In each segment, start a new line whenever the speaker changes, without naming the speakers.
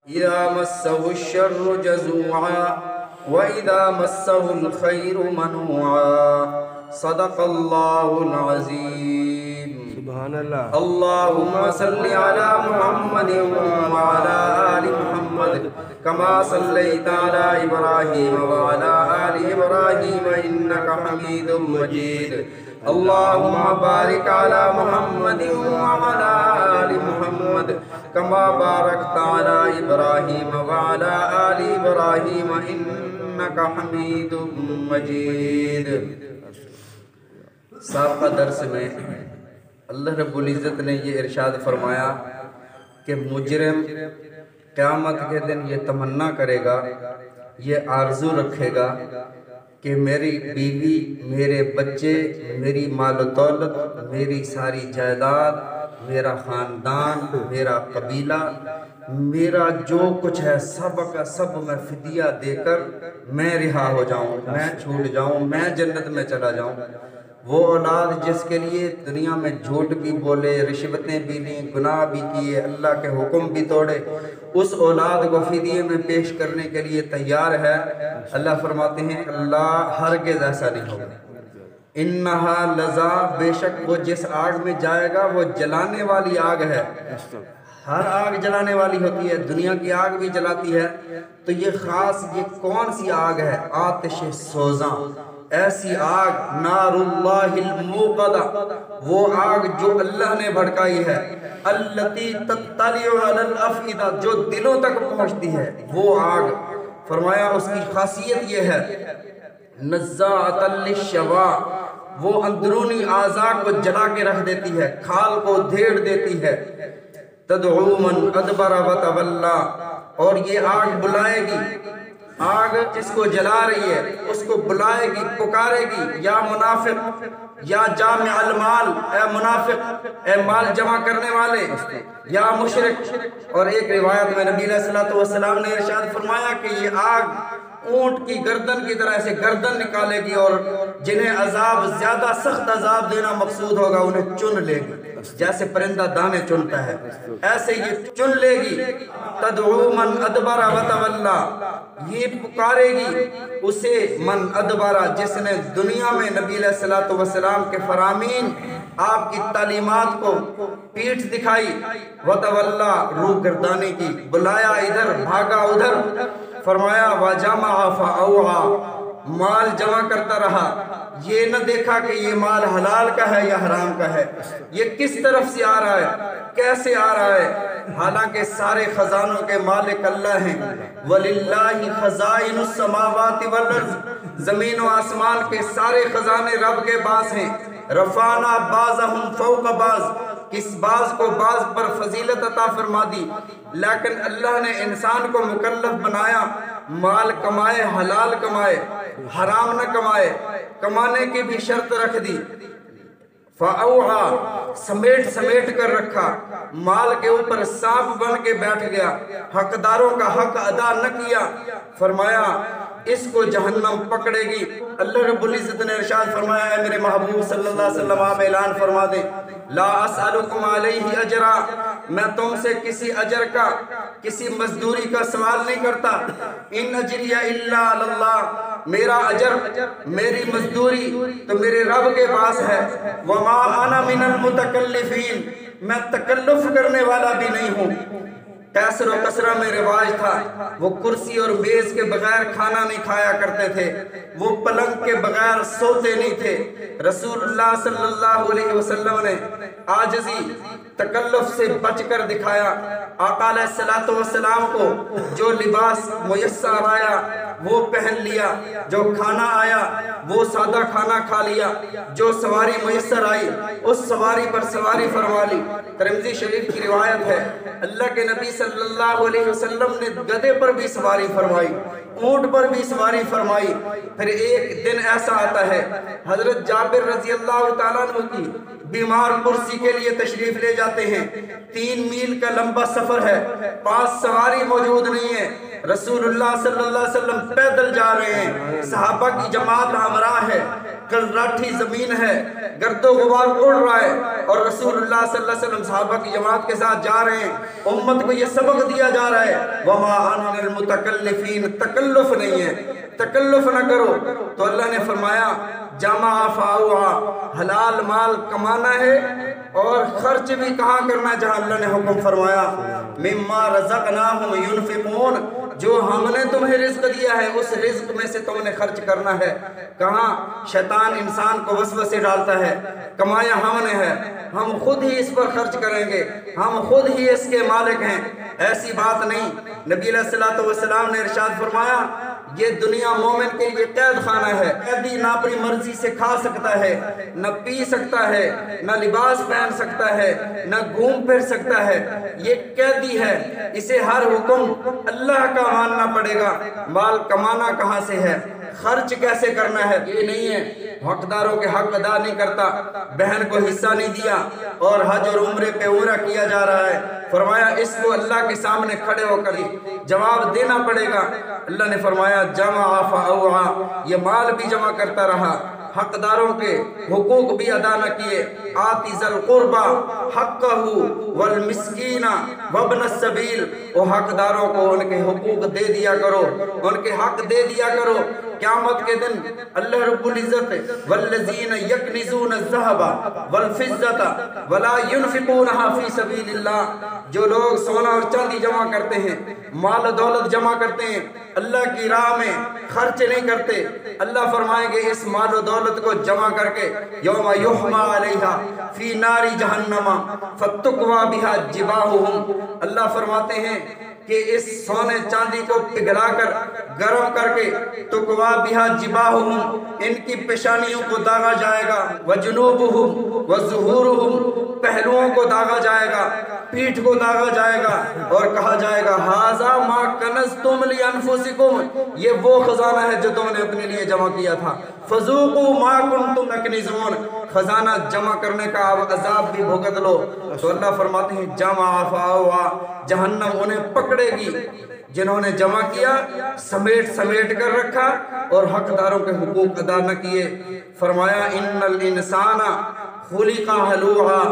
إذا مسه الشر جزوعا وإذا مسه الخير منوعا صدق الله العظيم.
سبحان اللہ.
اللهم صل على محمد وعلى آل محمد كما صليت على إبراهيم وعلى آل إبراهيم إنك حميد مجيد. اللهم بارك على محمد وعلى آل محمد كما باركت على إبراهيم وعلى آل إبراهيم إنك حميد مجيد. سابقہ درس میں اللہ رب العزت نے یہ ارشاد فرمایا کہ مجرم قیامت کے دن یہ تمنا کرے گا، یہ آرزو رکھے گا کہ میری بیوی، میرے بچے، میری مال و دولت، میری ساری جائیداد، میرا خاندان، میرا قبیلہ، میرا جو کچھ ہے سب کا سب میں فدیہ دے کر میں رہا ہو جاؤں، میں چھوٹ جاؤں، میں جنت میں چلا جاؤں. وہ اولاد جس کے لیے دنیا میں جھوٹ بھی بولے، رشوتیں بھی لیں، گناہ بھی کیے، اللہ کے حکم بھی توڑے، اس اولاد کو فدیے میں پیش کرنے کے لیے تیار ہے. اللہ فرماتے ہیں اللہ ہرگز ایسا نہیں ہوگا. انہا لظا، بے شک وہ جس آگ میں جائے گا وہ جلانے والی آگ ہے. ہر آگ جلانے والی ہوتی ہے، دنیا کی آگ بھی جلاتی ہے، تو یہ خاص یہ کون سی آگ ہے؟ آتش سوزاں، ایسی آگ، نار اللہ الموقدہ، وہ آگ جو اللہ نے بھڑکائی ہے، التی تطلع علی الافئدہ، جو دلوں تک پہنچتی ہے وہ آگ. فرمایا اس کی خاصیت یہ ہے نزاعۃ للشوا، وہ اندرونی اعضاء کو جلا کے رکھ دیتی ہے، کھال کو دھیڑ دیتی ہے. تدعو من ادبر وتولا، اور یہ آگ بلائے گی، آگ جس کو جلا رہی ہے اس کو بلائے گی، پکارے گی، یا منافق، یا جامع المال، اے منافق، اے مال جمع کرنے والے، یا مشرک. اور ایک روایت میں نبی علیہ السلام نے ارشاد فرمایا کہ یہ آگ اونٹ کی گردن کی طرح سے گردن نکالے گی، اور جنہیں عذاب زیادہ سخت عذاب دینا مقصود ہوگا انہیں چن لے گی، جیسے پرندہ دانے چنتا ہے ایسے یہ چن لے گی. تدعو من ادبر وتولا، یہ پکارے گی اسے من ادبر، جس نے دنیا میں نبی علیہ السلام کے فرامین، آپ کی تعلیمات کو پیٹھ دکھائی، وتولا، روح گردانی کی، بلایا ادھر بھاگا ادھر. فرمایا وجمع فاوعى، مال جمع کرتا رہا، یہ نہ دیکھا کہ یہ مال حلال کا ہے یا حرام کا ہے، یہ کس طرف سے آ رہا ہے، کیسے آ رہا ہے، حالانکہ سارے خزانوں کے مالک اللہ ہیں. وَلِلَّهِ خَزَائِنُ السَّمَاوَاتِ وَالْأَرْضِ، زمین و آسمان کے سارے خزانے رب کے پاس ہیں. رفعنا بعضهم فوق بعض، کس بعض کو بعض پر فضیلت عطا فرما دی، لیکن اللہ نے انسان کو مکلف بنایا مال کمائے، حلال کمائے، حرام نہ کمائے، کمانے کی بھی شرط رکھ دی. فَأَوْعَى، سمیٹ کر رکھا، مال کے اوپر سانپ بن کے بیٹھ گیا، حقداروں کا حق ادا نہ کیا. فرمایا اس کو جہنم پکڑے گی. اللہ رب العزت نے ارشاد فرمایا ہے میرے محبوب صلی اللہ علیہ وسلم آپ اعلان فرما دیں، لا اسألکم علیہ اجرا، میں تم سے کسی اجر کا، کسی مزدوری کا سوال نہیں کرتا. ان اجری الا علی اللہ، میرا اجر، میری مزدوری تو میرے رب کے پاس ہے. وما انا من المتکلفین، میں تکلف کرنے والا بھی نہیں ہوں. کیسر و کسرہ میں رواج تھا، وہ کرسی اور میز کے بغیر کھانا نہیں کھایا کرتے تھے، وہ پلنگ کے بغیر سوتے نہیں تھے. رسول اللہ صلی اللہ علیہ وسلم نے عاجزی، تکلف سے بچ کر دکھایا. آقا علیہ السلام کو جو لباس میسر آیا وہ پہن لیا، جو کھانا آیا وہ سادہ کھانا کھا لیا، جو سواری میسر آئی اس سواری پر سواری فرما لی. ترمذی شریف کی روایت ہے اللہ کے نبی صلی اللہ علیہ وسلم نے گدھے پر بھی سواری فرمائی، اونٹ پر بھی سواری فرمائی. پھر ایک دن ایسا آتا ہے حضرت جابر رضی اللہ تعالیٰ عنہ کی بیمار کرسی کے لیے تشریف لے جاتے ہیں. 3 میل کا لمبا سفر ہے، پاس سواری موجود نہیں ہے. رسول اللہ صلی اللہ علیہ وسلم پیدل جا رہے ہیں، صحابہ کی جماعت ہمراہ ہے، کلراٹھی زمین ہے، گرد و غبار اڑ رہا ہے، اور رسول اللہ صلی اللہ علیہ وسلم صحابہ کی جماعت کے ساتھ جا رہے ہیں۔ امت کو یہ سبق دیا جا رہا ہے وَمَا أَنَا مِنَ الْمُتَكَلِّفِينَ، تکلف نہیں ہے، تکلف نہ کرو۔ تو اللہ نے فرمایا جمع فاؤعا، حلال مال کمانا ہے اور خرچ بھی کہاں کرنا ہے جہاں اللہ نے حکم فرمایا مما رزقناہم ينفقون، جو ہم نے تمہیں رزق دیا ہے اس رزق میں سے تم نے خرچ کرنا ہے۔ کہاں شیطان انسان کو وسوسے ڈالتا ہے، کمایا ہم نے ہے، ہم خود ہی اس پر خرچ کریں گے، ہم خود ہی اس کے مالک ہیں۔ ایسی بات نہیں، نبی علیہ السلام نے ارشاد فرمایا یہ دنیا مومن کے لیے قید خانہ ہے، قیدی نہ اپنی مرضی سے کھا سکتا ہے، نہ پی سکتا ہے، نہ لباس پہن سکتا ہے، نہ گھوم پھر سکتا ہے، یہ قیدی ہے، اسے ہر حکم اللہ کا ماننا پڑے گا۔ مال کمانا کہاں سے ہے، خرچ کیسے کرنا ہے، یہ نہیں ہے حقداروں کے حق ادا نہیں کرتا، بہن کو حصہ نہیں دیا اور حج اور عمرے پہ عمرہ کیا جا رہا ہے۔ فرمایا اس کو اللہ کے سامنے کھڑے ہو کر جواب دینا پڑے گا۔ اللہ نے فرمایا جمع فاوعا، یہ مال بھی جمع کرتا رہا، حقداروں کے حقوق بھی ادا نہ کیے۔ آتی ذی القربى حقہ والمسکین وابن السبیل، وہ حقداروں کو ان کے حقوق دے دیا کرو، ان کے حق دے دیا کرو۔ قیامت کے دن اللہ رب العزت والذین یکنزون الذھب والفضة ولا ينفقونها فی سبیل اللہ، جو لوگ سونا اور چاندی جمع کرتے ہیں، مال و دولت جمع کرتے ہیں، اللہ کی راہ میں خرچ نہیں کرتے، اللہ فرمائیں گے اس مال و دولت کو جمع کر کے یوم یحمى علیہا فی نار جہنم فتقوی بہا جباہہم، اللہ فرماتے ہیں کہ اس سونے چاندی کو پگھلا کر گرم کر کے تقوا بہا جباہہم، ان کی پیشانیوں کو داغا جائے گا، وجنوبہم وظہورہم، پہلوؤں کو داغا جائے گا، پیٹھ کو داغا جائے گا، اور کہا جائے گا ھذا ما کنزتم لانفسکم، یہ وہ خزانہ ہے جو تم نے اپنے لیے جمع کیا تھا، فذوقوا ما کنتم تکنزون، خزانہ جمع کرنے کا اب عذاب بھی بھگت لو۔ تو اللہ فرماتے ہیں جمع فاؤعا، جہنم انہیں پکڑے گی جنہوں نے جمع کیا، سمیٹ کر رکھا اور حقداروں کے حقوق ادا نہ کیے۔ فرمایا ان الانسان خلق ہلوعا،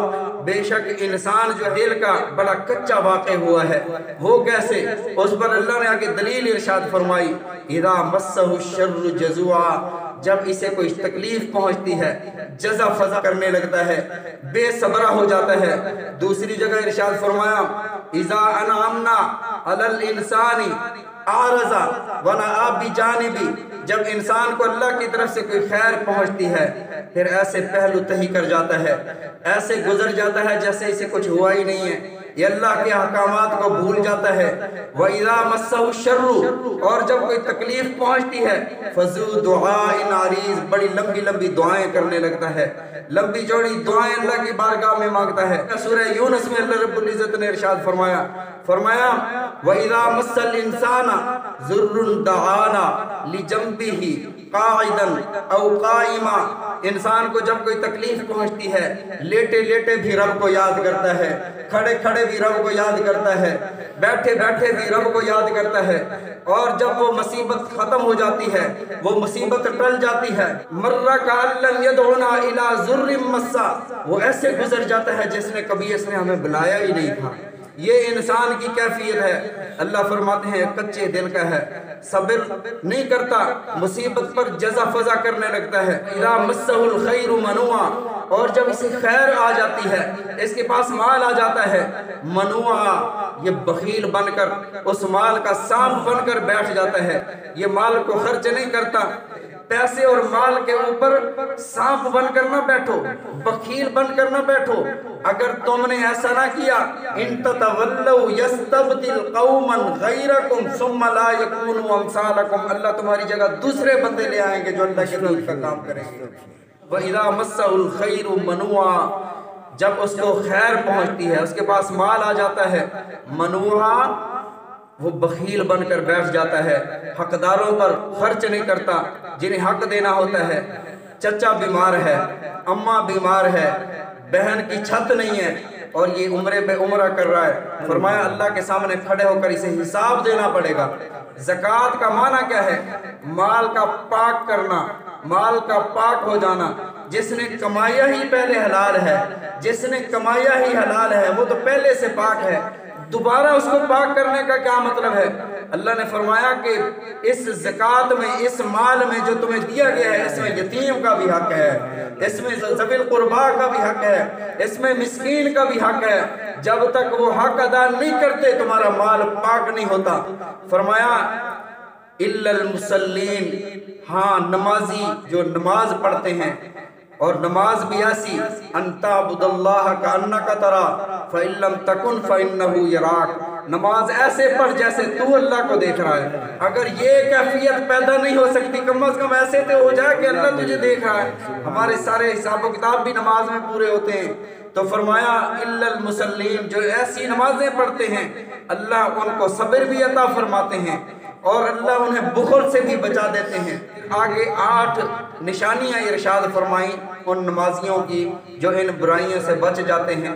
بے شک انسان جو دل کا بڑا کچا واقع ہوا ہے، وہ کیسے؟ اس پر اللہ نے آگے دلیل ارشاد فرمائی اذا مسہ الشر جزوعا، جب اسے کوئی تکلیف پہنچتی ہے جزا فضا کرنے لگتا ہے، بے صبرہ ہو جاتا ہے۔ دوسری جگہ ارشاد فرمایا اذا انعمنا علی الانسان اعرض ونأى بجانبی، جب انسان کو اللہ کی طرف سے کوئی خیر پہنچتی ہے پھر ایسے پہلو تہی کر جاتا ہے، ایسے گزر جاتا ہے جیسے اسے کچھ ہوا ہی نہیں ہے، یہ اللہ کے احکامات کو بھول جاتا ہے۔ وَإِذَا مَسَّهُ الشَّرُّ، اور جب کوئی تکلیف پہنچتی ہے فَذُو دُعَاءٍ عَرِيضٍ، بڑی لمبی لمبی دعائیں کرنے لگتا ہے، لمبی چوڑی دعائیں اللہ کی بارگاہ میں مانگتا ہے۔ سورہ یونس میں اللہ رب العزت نے ارشاد فرمایا وَإِذَا مَسَّ الْإِنسَانَ ضُرٌّ دَعَانَا لِجَنبِهِ قَاعِدًا أَوْ قَائِمًا، انسان کو جب کوئی تکلیف پہنچتی ہے لیٹے لیٹے بھی رب کو یاد کرتا ہے، کھڑے کھڑے بھی رب کو یاد کرتا ہے، بیٹھے بیٹھے بھی رب کو یاد کرتا ہے، اور جب وہ مصیبت ختم ہو جاتی ہے، وہ مصیبت ٹل جاتی ہے، مَرَّ كَأَن لَّمْ يَدْعُنَا إِلَىٰ ضُرٍّ مَّسَّ، وہ ایسے گزر جاتا ہے جس نے کبھی اس نے ہمیں بلایا ہی نہیں تھا۔ یہ انسان کی کیفیت ہے۔ اللہ فرماتے ہیں کچے دل کا ہے، صبر نہیں کرتا، مصیبت پر جزا فضا کرنے لگتا ہے۔ اذا مسہ الخیر منوعا، اور جب اسے خیر آ جاتی ہے، اس کے پاس مال آ جاتا ہے، منوعا، یہ بخیل بن کر اس مال کا سانپ بن کر بیٹھ جاتا ہے، یہ مال کو خرچ نہیں کرتا۔ پیسے اور مال کے اوپر سانپ بن کر نہ بیٹھو، بخیل بن کر نہ بیٹھو۔ اگر تم نے ایسا نہ کیا ان تتولوا یستبدل قوما غیرکم ثم لا یکونوا امثالکم، اللہ تمہاری جگہ دوسرے بندے لے آئیں گے جو اللہ کے دین کا کام کریں گے۔ وَإِذَا مَسَّهُ الْخَيْرُ مَنُوعًا، جب اس کو خیر پہنچتی ہے، اس کے پاس مال آ جاتا ہے، منوعا، وہ بخیل بن کر بیٹھ جاتا ہے، حقداروں پر خرچ نہیں کرتا جنہیں حق دینا ہوتا ہے۔ چچا بیمار ہے، اماں بیمار ہے، بہن کی چھت نہیں ہے، اور یہ عمرے پہ عمرہ کر رہا ہے، فرمایا اللہ کے سامنے کھڑے ہو کر اسے حساب دینا پڑے گا۔ زکوٰۃ کا معنی کیا ہے؟ مال کا پاک کرنا، مال کا پاک ہو جانا۔ جس نے کمایا ہی پہلے حلال ہے، جس نے کمایا ہی حلال ہے، وہ تو پہلے سے پاک ہے، دوبارہ اس کو پاک کرنے کا کیا مطلب ہے؟ اللہ نے فرمایا کہ اس زکوٰۃ میں، اس مال میں جو تمہیں دیا گیا ہے، اس میں یتیم کا بھی حق ہے، اس میں ذوی القربیٰ کا بھی حق ہے، اس میں مسکین کا بھی حق ہے۔ جب تک وہ حق ادا نہیں کرتے تمہارا مال پاک نہیں ہوتا۔ فرمایا الا المصلین، ہاں نمازی جو نماز پڑھتے ہیں، اور نماز بھی ایسی ان تعبد اللہ کأنک تراہ فإن لم تکن فإنہ یراک، نماز ایسے پڑھ جیسے تو اللہ کو دیکھ رہا ہے۔ اگر یہ کیفیت پیدا نہیں ہو سکتی، کم از کم ایسے تو ہو جائے کہ اللہ تجھے دیکھ رہا ہے۔ ہمارے سارے حساب و کتاب بھی نماز میں پورے ہوتے ہیں۔ تو فرمایا الا المصلین، جو ایسی نمازیں پڑھتے ہیں اللہ ان کو صبر بھی عطا فرماتے ہیں اور اللہ انہیں بخل سے بھی بچا دیتے ہیں۔ آگے 8 نشانیاں ارشاد فرمائیں ان نمازیوں کی جو ان برائیوں سے بچ جاتے ہیں۔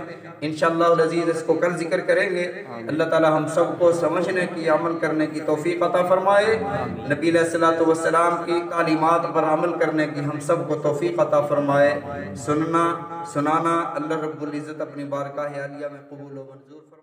انشاءاللہ العزیز اس کو کل ذکر کریں گے۔ اللہ تعالی ہم سب کو سمجھنے کی، عمل کرنے کی توفیق عطا فرمائے، نبی علیہ الصلوۃ والسلام کی تعلیمات پر عمل کرنے کی ہم سب کو توفیق عطا فرمائے۔ سننا سنانا اللہ رب العزت اپنی بارگاہ عالیہ میں قبول و منظور فرمائے۔